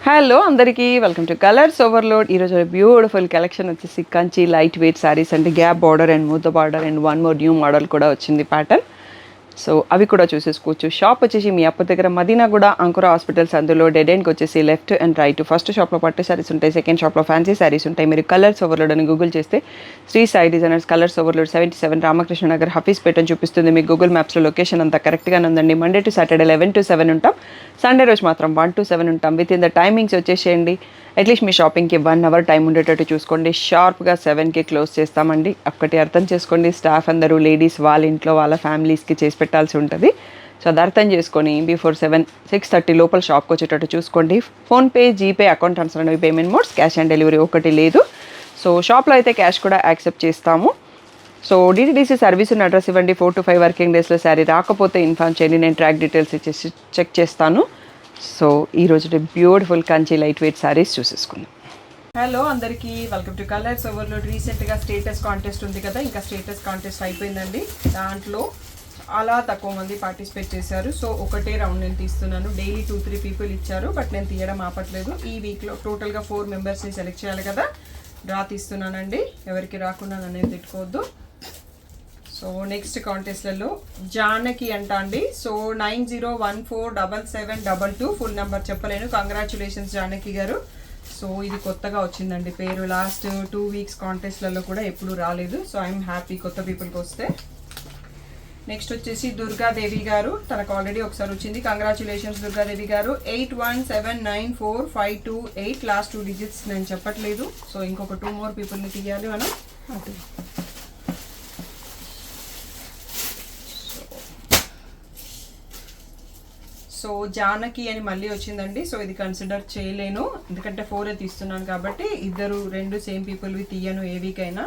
Hello అందరికీ welcome to colours overload. ఈరోజు beautiful collection వచ్చేసి కంచి లైట్ వెయిట్ శారీస్ అండి. గ్యాప్ బార్డర్ అండ్ మూత border and one more new model కూడా వచ్చింది ప్యాటర్న్. సో అవి కూడా చూసేసుకోవచ్చు. షాప్ వచ్చేసి మీ అప్ప దగ్గర మదీనాగూడ అంకుర హాస్పిటల్స్, అందులో డెడ్ ఎండ్కి వచ్చేసి లెఫ్ట్ అండ్ రైట్. ఫస్ట్ షాప్లో పట్టు శారీస్ ఉంటాయి, సెకండ్ షాప్లో ఫ్యాన్సీ శారీస్ ఉంటాయి. మీరు కలర్స్ ఓవర్లోడ్ అని గూగుల్ చేస్తే Shri Sai designers colours overload 77 Ramakrishna Nagar Hafeezpet అని చూపిస్తుంది. మీకు గూగుల్ మ్యాప్స్లో లొకేషన్ అంతా కరెక్ట్గానే ఉందండి. మండే టు సాటర్డే 11 to 7 ఉంటాం, సండే రోజు మాత్రం 1 to 7 ఉంటాం. విత్ ఇన్ ద టైమింగ్స్ వచ్చేసేయండి. అట్లీస్ట్ మీ షాపింగ్కి 1 hour టైం ఉండేటట్టు చూసుకోండి. షార్ప్గా 7కి క్లోజ్ చేస్తామండి. ఒక్కటి అర్థం చేసుకోండి, స్టాఫ్ అందరూ లేడీస్ వాళ్ళ ఇంట్లో వాళ్ళ ఫ్యామిలీస్కి చేసి పెట్టాల్సి ఉంటుంది. సో అది అర్థం చేసుకొని బిఫోర్ 6:30 లోపల షాప్కి వచ్చేటట్టు చూసుకోండి. ఫోన్పే, జీపే, అకౌంట్ ట్రాన్స్ఫర్ అనేవి payment modes. Cash on delivery ఒకటి లేదు. సో షాప్లో అయితే క్యాష్ కూడా యాక్సెప్ట్ చేస్తాము. సో డిటీడీసీ సర్వీస్ ఉన్న అడ్రస్ ఇవ్వండి. 4 to 5 వర్కింగ్ డేస్లో శారీ రాకపోతే ఇన్ఫార్మ్ చేయండి, నేను ట్రాక్ డీటెయిల్స్ ఇచ్చేసి చెక్ చేస్తాను. సో ఈరోజు beautiful Kanchi light weight saris చూసేసుకుందాం. హలో అందరికీ వెల్కమ్ టు కలర్స్ ఓవర్లోడ్. రీసెంట్గా స్టేటస్ కాంటెస్ట్ ఉంది కదా, ఇంకా స్టేటస్ కాంటెస్ట్ అయిపోయిందండి. దాంట్లో అలా తక్కువ మంది పార్టిసిపేట్ చేశారు. సో ఒకటే రౌండ్ నేను తీస్తున్నాను. డైలీ 2-3 పీపుల్ ఇచ్చారు, బట్ నేను తీయడం ఆపట్లేదు. ఈ వీక్లో టోటల్గా 4 మెంబర్స్ని సెలెక్ట్ చేయాలి కదా, డ్రా తీస్తున్నానండి. ఎవరికి రాకుండా నన్ను తిట్టుకోవద్దు. సో నెక్స్ట్ కాంటెస్ట్లలో జానకి అంట అండి. సో 90147722 ఫుల్ నెంబర్ చెప్పలేను. కంగ్రాచులేషన్స్ జానకి గారు. సో ఇది కొత్తగా వచ్చిందండి పేరు. లాస్ట్ 2 weeks కాంటెస్ట్లలో కూడా ఎప్పుడు రాలేదు. సో ఐఎమ్ హ్యాపీ కొత్త పీపుల్కి వస్తే. నెక్స్ట్ వచ్చేసి దుర్గాదేవి గారు, తనకు ఆల్రెడీ ఒకసారి వచ్చింది. కంగ్రాచులేషన్స్ దుర్గాదేవి గారు. 81794528 లాస్ట్ 2 digits నేను చెప్పట్లేదు. సో ఇంకొక 2 more పీపుల్ని తీయాలి మనం. సో జానకి అని మళ్ళీ వచ్చిందండి. సో ఇది కన్సిడర్ చేయలేను, ఎందుకంటే 4 తీస్తున్నాను కాబట్టి. 2 సేమ్ పీపుల్వి తీయను ఏ వీక్ అయినా.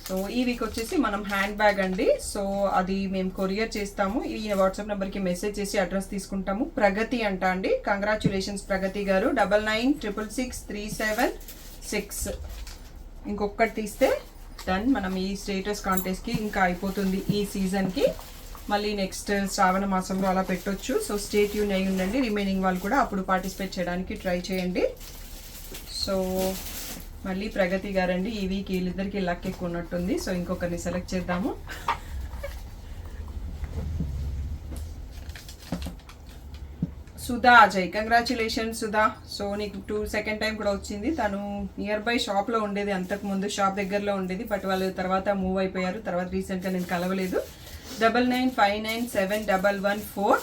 సో ఈ వీక్ వచ్చేసి మనం హ్యాండ్ బ్యాగ్ అండి. సో అది మేము కొరియర్ చేస్తాము. ఈ వాట్సాప్ నెంబర్కి మెసేజ్ చేసి అడ్రస్ తీసుకుంటాము. ప్రగతి అంట అండి. కంగ్రాచులేషన్స్ ప్రగతి గారు. 99666376. ఇంకొకటి తీస్తే డన్. మనం ఈ స్టేటస్ కాంటెస్ట్కి ఇంకా అయిపోతుంది ఈ సీజన్కి. మళ్ళీ నెక్స్ట్ శ్రావణ మాసంలో అలా పెట్టొచ్చు. సో స్టే ట్యూన్ అయి ఉండండి. రిమైనింగ్ వాళ్ళు కూడా అప్పుడు పార్టిసిపేట్ చేయడానికి ట్రై చేయండి. సో మళ్ళీ ప్రగతి గారండి. ఈ వీక్ వీళ్ళిద్దరికి లక్ ఎక్కువ ఉన్నట్టుంది. సో ఇంకొకరిని సెలెక్ట్ చేద్దాము. సుధా అజయ్, కంగ్రాచులేషన్స్ సుధా. సో నీకు సెకండ్ టైం కూడా వచ్చింది. తను నియర్ బై షాప్లో ఉండేది, అంతకుముందు షాప్ దగ్గరలో ఉండేది, బట్ వాళ్ళు తర్వాత మూవ్ అయిపోయారు. తర్వాత రీసెంట్గా నేను కలవలేదు. 9959971114.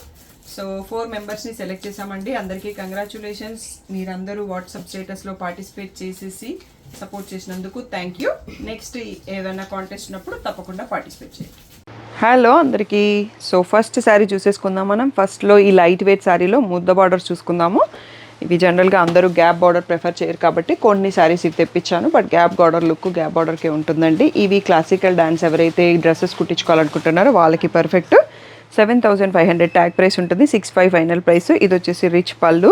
సో 4 మెంబర్స్ని సెలెక్ట్ చేసామండి. అందరికీ కంగ్రాచులేషన్స్. మీరందరూ వాట్సాప్ స్టేటస్లో పార్టిసిపేట్ చేసేసి సపోర్ట్ చేసినందుకు థ్యాంక్ యూ. నెక్స్ట్ ఏదైనా కాంటెస్ట్ ఉన్నప్పుడు తప్పకుండా పార్టిసిపేట్ చేయండి. హలో అందరికీ. సో ఫస్ట్ శారీ చూసేసుకుందాం మనం. ఫస్ట్లో ఈ లైట్ వెయిట్ శారీలో ముద్ద బార్డర్స్ చూసుకుందాము. ఇవి జనరల్గా అందరూ గ్యాప్ బార్డర్ ప్రిఫర్ చేయరు కాబట్టి కొన్ని శారీస్ ఇవి తెప్పించాను. But gap border look gap బార్డర్కే ఉంటుందండి. ఇవి క్లాసికల్ డాన్స్ ఎవరైతే డ్రెస్సెస్ కుట్టించుకోవాలనుకుంటున్నారో వాళ్ళకి పర్ఫెక్ట్. 7500 ట్యాగ్ ప్రైస్ ఉంటుంది. 65 ఫైనల్ ప్రైస్. ఇది వచ్చేసి రిచ్ పళ్ళు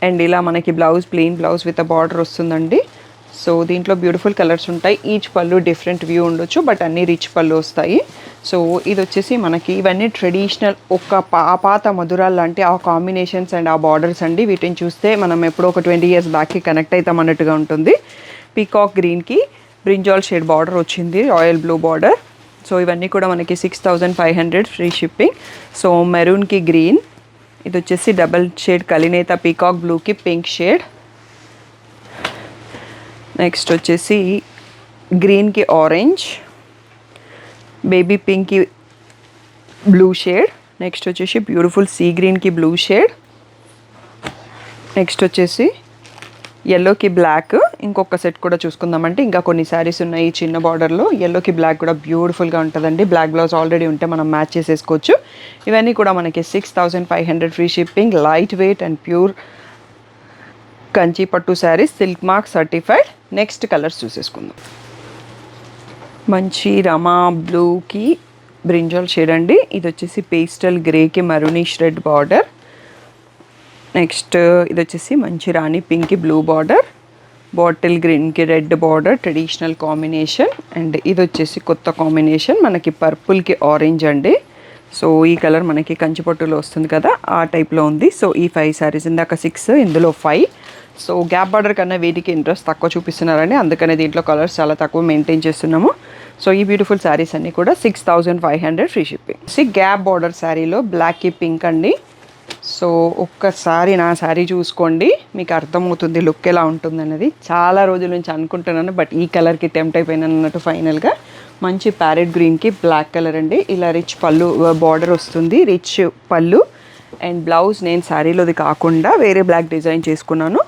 అండ్ ఇలా మనకి blouse plain blouse with border వస్తుందండి. సో దీంట్లో బ్యూటిఫుల్ కలర్స్ ఉంటాయి. ఈచ్ పళ్ళు డిఫరెంట్ వ్యూ ఉండొచ్చు, బట్ అన్నీ రిచ్ పళ్ళు వస్తాయి. సో ఇది వచ్చేసి మనకి ఇవన్నీ ట్రెడిషనల్ ఒక పాత మధురాలు లాంటి ఆ కాంబినేషన్స్ అండ్ ఆ బార్డర్స్ అండి. వీటిని చూస్తే మనం ఎప్పుడో ఒక 20 years బ్యాక్కి కనెక్ట్ అవుతాం అన్నట్టుగా ఉంటుంది. పీకాక్ గ్రీన్కి బ్రింజాల్ షేడ్ బార్డర్ వచ్చింది, రాయల్ బ్లూ బార్డర్. సో ఇవన్నీ కూడా మనకి 6500 ఫ్రీ షిప్పింగ్. సో మెరూన్కి గ్రీన్, ఇది వచ్చేసి డబల్ షేడ్ కలినేత పీకాక్ బ్లూకి పింక్ షేడ్. నెక్స్ట్ వచ్చేసి గ్రీన్కి ఆరెంజ్, బేబీ పింక్కి బ్లూ షేడ్. నెక్స్ట్ వచ్చేసి బ్యూటిఫుల్ సీ గ్రీన్కి బ్లూ షేడ్. నెక్స్ట్ వచ్చేసి ఎల్లోకి బ్లాక్. ఇంకొక సెట్ కూడా చూసుకుందామంటే ఇంకా కొన్ని శారీస్ ఉన్నాయి చిన్న బార్డర్లో. ఎల్లోకి బ్లాక్ కూడా బ్యూటిఫుల్గా ఉంటుందండి. బ్లాక్ బ్లౌజ్ ఆల్రెడీ ఉంటే మనం మ్యాచ్ చేసేసుకోవచ్చు. ఇవన్నీ కూడా మనకి 6500 free shipping. Light weight and pure Kanchi పట్టు saris, silk mark certified. Next colours చూసేసుకుందాం. మంచి రమా బ్లూకి బ్రింజాల్ షేడ్ అండి. ఇది వచ్చేసి పేస్టల్ గ్రేకి మరూనిష్ రెడ్ బార్డర్. నెక్స్ట్ ఇది వచ్చేసి మంచి రాణి పింక్కి బ్లూ బార్డర్, బాటిల్ గ్రీన్కి red border, traditional combination. And ఇది వచ్చేసి కొత్త కాంబినేషన్ మనకి పర్పుల్కి ఆరెంజ్ అండి. సో ఈ కలర్ మనకి కంచిపట్టులో వస్తుంది కదా, ఆ టైప్లో ఉంది. సో ఈ 5 శారీస్, ఇందాక 6, ఇందులో 5. సో గ్యాప్ బార్డర్ కన్నా వీటికి ఇంట్రెస్ట్ తక్కువ చూపిస్తున్నారండి, అందుకనే దీంట్లో కలర్స్ చాలా తక్కువ మెయింటైన్ చేస్తున్నాము. సో ఈ బ్యూటిఫుల్ శారీస్ అన్నీ కూడా 6500 ఫ్రీ షిప్పింగ్. గ్యాప్ బార్డర్ శారీలో బ్లాక్కి పింక్ అండి. సో ఒక్కసారి నా శారీ చూసుకోండి, మీకు అర్థమవుతుంది లుక్ ఎలా ఉంటుంది అనేది. చాలా రోజుల నుంచి అనుకుంటున్నాను, బట్ ఈ కలర్కి టెంప్ట్ అయిపోయినాను అన్నట్టు. ఫైనల్గా మంచి ప్యారెట్ గ్రీన్కి బ్లాక్ కలర్ అండి. ఇలా రిచ్ పళ్ళు బార్డర్ వస్తుంది, రిచ్ పళ్ళు. అండ్ బ్లౌజ్ నేను శారీలోది కాకుండా వేరే బ్లాక్ డిజైన్ చేసుకున్నాను.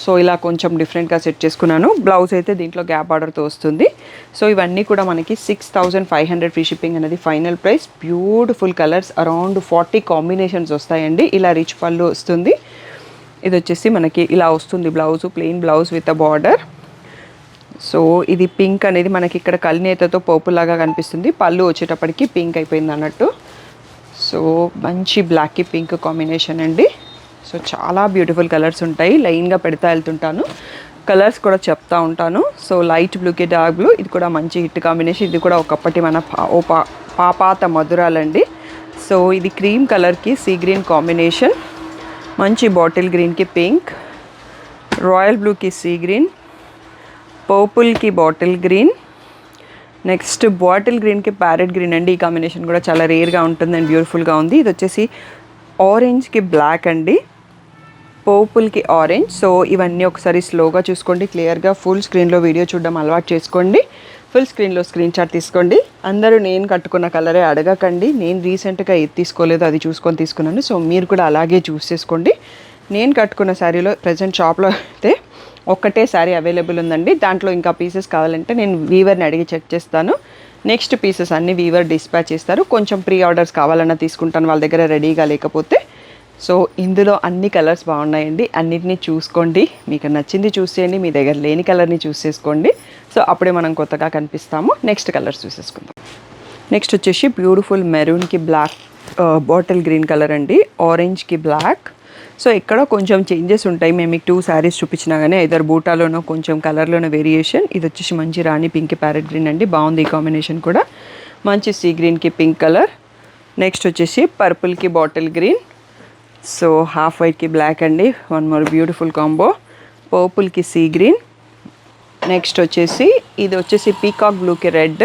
సో ఇలా కొంచెం డిఫరెంట్గా సెట్ చేసుకున్నాను. బ్లౌజ్ అయితే దీంట్లో గ్యాప్ బార్డర్తో వస్తుంది. సో ఇవన్నీ కూడా మనకి 6500 ఫ్రీ షిప్పింగ్ అనేది final price. Beautiful colours, around 40 combinations వస్తాయండి. ఇలా రిచ్ పళ్ళు వస్తుంది. ఇది వచ్చేసి మనకి ఇలా వస్తుంది blouse, plain blouse with a border. So ఇది పింక్ అనేది మనకి ఇక్కడ కలినేతతో పర్పుల్ లాగా కనిపిస్తుంది. పళ్ళు వచ్చేటప్పటికి పింక్ అయిపోయింది అన్నట్టు. సో మంచి బ్లాక్కి పింక్ కాంబినేషన్ అండి. సో చాలా బ్యూటిఫుల్ కలర్స్ ఉంటాయి, లైన్గా పెడతా వెళ్తుంటాను, కలర్స్ కూడా చెప్తా ఉంటాను. సో లైట్ బ్లూకి డార్క్ బ్లూ, ఇది కూడా మంచి హిట్ కాంబినేషన్. ఇది కూడా ఒకప్పటి మన పాపాత మధురాలండి. సో ఇది క్రీమ్ కలర్కి సీ గ్రీన్ కాంబినేషన్, మంచి బాటిల్ గ్రీన్కి పింక్, రాయల్ బ్లూకి సీ గ్రీన్, పర్పుల్కి బాటిల్ గ్రీన్, నెక్స్ట్ బాటిల్ గ్రీన్కి ప్యారెట్ గ్రీన్ అండి. ఈ కాంబినేషన్ కూడా చాలా రేర్గా ఉంటుంది అండ్ బ్యూటిఫుల్గా ఉంది. ఇది వచ్చేసి ఆరెంజ్కి బ్లాక్ అండి, పర్పుల్కి ఆరెంజ్. సో ఇవన్నీ ఒకసారి స్లోగా చూసుకోండి, క్లియర్గా ఫుల్ స్క్రీన్లో వీడియో చూడడం అలవాటు చేసుకోండి. ఫుల్ స్క్రీన్లో స్క్రీన్ షాట్ తీసుకోండి. అందరూ నేను కట్టుకున్న కలరే అడగకండి, నేను రీసెంట్గా ఏది తీసుకోలేదు అది చూసుకొని తీసుకున్నాను. సో మీరు కూడా అలాగే చూస్ చేసుకోండి. నేను కట్టుకున్న శారీలో ప్రజెంట్ షాప్లో అయితే ఒక్కటే శారీ అవైలబుల్ ఉందండి. దాంట్లో ఇంకా పీసెస్ కావాలంటే నేను వీవర్ని అడిగి చెక్ చేస్తాను. నెక్స్ట్ పీసెస్ అన్ని వీవర్ డిస్పాచ్ చేస్తారు. కొంచెం ప్రీ ఆర్డర్స్ కావాలన్నా తీసుకుంటాను వాళ్ళ దగ్గర రెడీగా లేకపోతే. సో ఇందులో అన్ని కలర్స్ బాగున్నాయండి, అన్నిటినీ చూసుకోండి, మీకు నచ్చింది చూస్ చేయండి, మీ దగ్గర లేని కలర్ని చూస్ చేసుకోండి. సో అప్పుడే మనం కొత్తగా కనిపిస్తాము. నెక్స్ట్ కలర్స్ చూసేసుకుందాం. నెక్స్ట్ వచ్చేసి బ్యూటిఫుల్ మెరూన్కి బ్లాక్, బాటిల్ గ్రీన్ కలర్ అండి, ఆరెంజ్కి బ్లాక్. సో ఇక్కడ కొంచెం చేంజెస్ ఉంటాయి. మేము మీకు 2 శారీస్ చూపించినా కానీ ఇద్దరు బూటాలోనో కొంచెం కలర్లోనో వేరియేషన్. ఇది వచ్చేసి మంచి రాణి పింక్కి ప్యారెట్ గ్రీన్ అండి, బాగుంది ఈ కాంబినేషన్ కూడా. మంచి సీ గ్రీన్కి పింక్ కలర్. నెక్స్ట్ వచ్చేసి పర్పుల్కి బాటిల్ గ్రీన్. సో హాఫ్ వైట్కి బ్లాక్ అండి, వన్ మోర్ బ్యూటిఫుల్ కాంబో. పర్పుల్కి సీ గ్రీన్. నెక్స్ట్ వచ్చేసి ఇది వచ్చేసి పీకాక్ బ్లూకి రెడ్,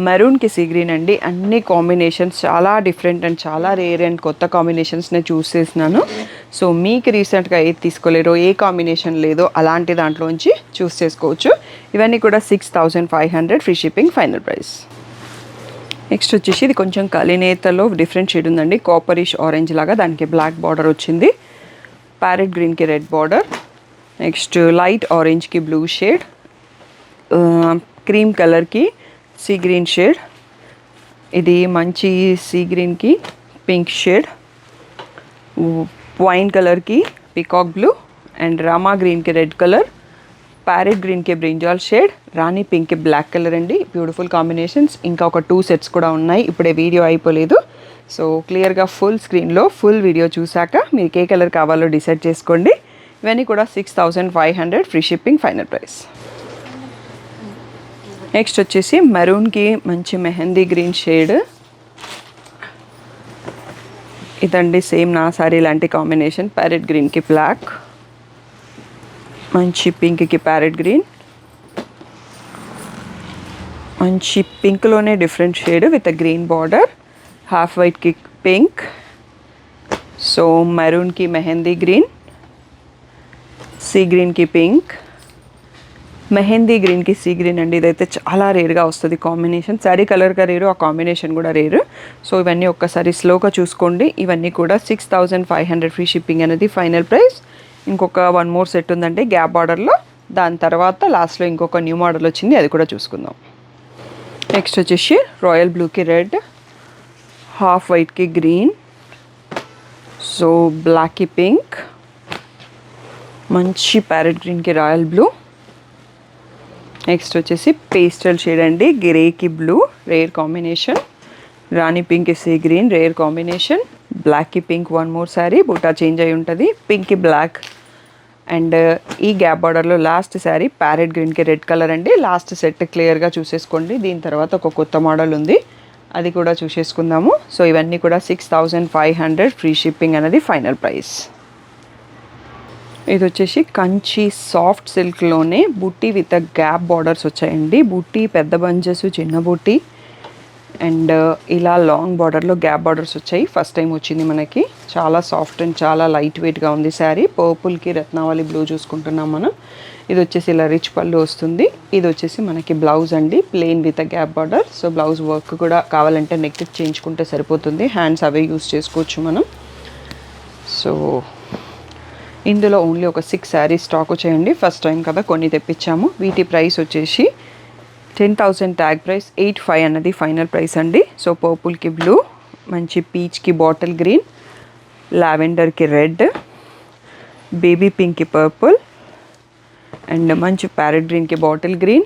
మెరూన్కి సీ గ్రీన్ అండి. అన్ని కాంబినేషన్స్ చాలా డిఫరెంట్ అండ్ చాలా రేర్ అండ్ కొత్త కాంబినేషన్స్ నేను చూస్ చేసినాను. సో మీకు రీసెంట్గా ఏది తీసుకోలేరో, ఏ కాంబినేషన్ లేదో అలాంటి దాంట్లోంచి చూస్ చేసుకోవచ్చు. ఇవన్నీ కూడా 6500 free shipping final price. Next వచ్చేసి ఇది కొంచెం కలినేతలో డిఫరెంట్ షేడ్ ఉందండి, కాపరిష్ ఆరెంజ్ లాగా, దానికి బ్లాక్ బార్డర్ వచ్చింది. ప్యారెట్ గ్రీన్కి రెడ్ బార్డర్. నెక్స్ట్ లైట్ ఆరెంజ్కి బ్లూ షేడ్, క్రీమ్ కలర్కి సీ గ్రీన్ షేడ్, ఇది మంచి సీ గ్రీన్కి పింక్ షేడ్, వైన్ కలర్కి పికాక్ బ్లూ, అండ్ రామా గ్రీన్కి రెడ్ కలర్, ప్యారెట్ గ్రీన్కి బ్రింజాల్ షేడ్, రాణి పింక్కి బ్లాక్ కలర్ అండి. Beautiful combinations. ఇంకా ఒక 2 సెట్స్ కూడా ఉన్నాయి, ఇప్పుడే వీడియో అయిపోలేదు. సో క్లియర్గా ఫుల్ స్క్రీన్లో ఫుల్ వీడియో చూసాక మీకు ఏ కలర్ కావాలో డిసైడ్ చేసుకోండి. ఇవన్నీ కూడా 6500 free shipping final price. Next వచ్చేసి మెరూన్కి మంచి మెహందీ గ్రీన్ షేడ్, ఇదండి సేమ్ నా సారీ లాంటి కాంబినేషన్. ప్యారెట్ గ్రీన్కి బ్లాక్, మంచి పింక్కి ప్యారెట్ గ్రీన్, మంచి పింక్లోనే different shade with green border, half వైట్కి పింక్. సో మెరూన్కి మెహందీ గ్రీన్, సీ గ్రీన్కి పింక్, మెహందీ గ్రీన్కి సీ గ్రీన్ అండి. ఇదైతే చాలా రేర్గా వస్తుంది కాంబినేషన్, శారీ కలర్గా రేరు, ఆ కాంబినేషన్ కూడా రేరు. సో ఇవన్నీ ఒక్కసారి స్లోగా చూసుకోండి. ఇవన్నీ కూడా 6500 ఫ్రీ షిప్పింగ్ అనేది ఫైనల్ ప్రైస్. ఇంకొక 1 మోర్ సెట్ ఉందండి గ్యాప్ బార్డర్లో, దాని తర్వాత లాస్ట్లో ఇంకొక న్యూ మోడల్ వచ్చింది, అది కూడా చూసుకుందాం. నెక్స్ట్ వచ్చేసి రాయల్ బ్లూకి రెడ్, హాఫ్ వైట్కి గ్రీన్, సో బ్లాక్కి పింక్, మంచి ప్యారెట్ గ్రీన్కి రాయల్ బ్లూ. నెక్స్ట్ వచ్చేసి పేస్టల్ షేడ్ అండి, గ్రేకి బ్లూ రేర్ కాంబినేషన్, రాణి pink sea green rare combination, బ్లాక్కి పింక్, 1 మోర్ శారీ బూటా చేంజ్ అయి ఉంటుంది, పింక్కి బ్లాక్. అండ్ ఈ గ్యాప్ బార్డర్లో లాస్ట్ శారీ ప్యారెట్ గ్రీన్కి రెడ్ కలర్ అండి. లాస్ట్ సెట్ క్లియర్గా చూసేసుకోండి. దీని తర్వాత ఒక కొత్త మోడల్ ఉంది, అది కూడా చూసేసుకుందాము. సో ఇవన్నీ కూడా 6500 ఫ్రీ షిప్పింగ్ అనేది ఫైనల్ ప్రైస్. ఇది వచ్చేసి కంచి సాఫ్ట్ సిల్క్లోనే బుట్టి విత్ గ్యాప్ బార్డర్స్ వచ్చాయండి. బుట్టి పెద్ద బంచెస్, చిన్న బుట్టి అండ్ ఇలా లాంగ్ బార్డర్లో గ్యాప్ బార్డర్స్ వచ్చాయి. ఫస్ట్ టైం వచ్చింది మనకి. చాలా సాఫ్ట్ అండ్ చాలా లైట్ వెయిట్గా ఉంది శారీ. పర్పుల్కి రత్నావళి బ్లూ చూసుకుంటున్నాం మనం. ఇది వచ్చేసి ఇలా రిచ్ పళ్ళు వస్తుంది. ఇది వచ్చేసి మనకి బ్లౌజ్ అండి, plain with gap border. So blouse work కూడా కావాలంటే నెక్ చేయించుకుంటే సరిపోతుంది. హ్యాండ్స్ అవే యూస్ చేసుకోవచ్చు మనం. సో ఇందులో ఓన్లీ ఒక 6 శారీస్ స్టాక్ వచ్చాయండి. ఫస్ట్ టైం కదా కొన్ని తెప్పించాము. వీటి ప్రైస్ వచ్చేసి 10,000 ట్యాగ్ ప్రైస్, 85 అన్నది ఫైనల్ ప్రైస్ అండి. సో పర్పుల్కి బ్లూ, మంచి పీచ్కి బాటిల్ గ్రీన్, లావెండర్కి రెడ్, బేబీ పింక్కి పర్పుల్ అండ్ మంచి ప్యారెట్ గ్రీన్కి బాటిల్ గ్రీన్,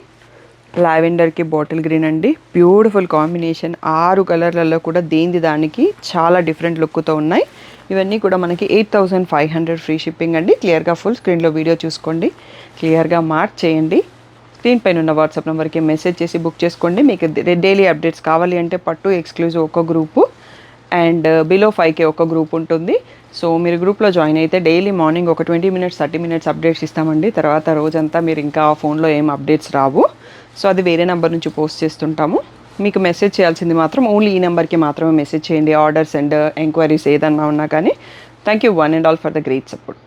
లావెండర్కి బాటిల్ గ్రీన్ అండి. Beautiful combination. 6 కలర్లలో కూడా దేనిది దానికి చాలా డిఫరెంట్ లుక్తో ఉన్నాయి. ఇవన్నీ కూడా మనకి 8500 ఫ్రీ షిప్పింగ్ అండి. క్లియర్గా ఫుల్ స్క్రీన్లో వీడియో చూసుకోండి, క్లియర్గా మార్క్ చేయండి. స్క్రీన్ పైన ఉన్న వాట్సాప్ నెంబర్కి మెసేజ్ చేసి బుక్ చేసుకోండి. మీకు డైలీ అప్డేట్స్ కావాలి అంటే పట్టు ఎక్స్క్లూజివ్ ఒక గ్రూపు అండ్ బిలో 5K ఒక గ్రూప్ ఉంటుంది. సో మీరు గ్రూప్లో జాయిన్ అయితే డైలీ మార్నింగ్ ఒక 20 మినిట్స్ 30 మినిట్స్ అప్డేట్స్ ఇస్తామండి. తర్వాత రోజంతా మీరు ఇంకా ఫోన్లో ఏం అప్డేట్స్ రావు. సో అది వేరే నెంబర్ నుంచి పోస్ట్ చేస్తుంటాము. మీకు మెసేజ్ చేయాల్సింది మాత్రం ఓన్లీ ఈ నెంబర్కి మాత్రమే మెసేజ్ చేయండి. ఆర్డర్స్ అండ్ ఎంక్వైరీస్ ఏదన్నా ఉన్నా కానీ. Thank you one and all for the great support.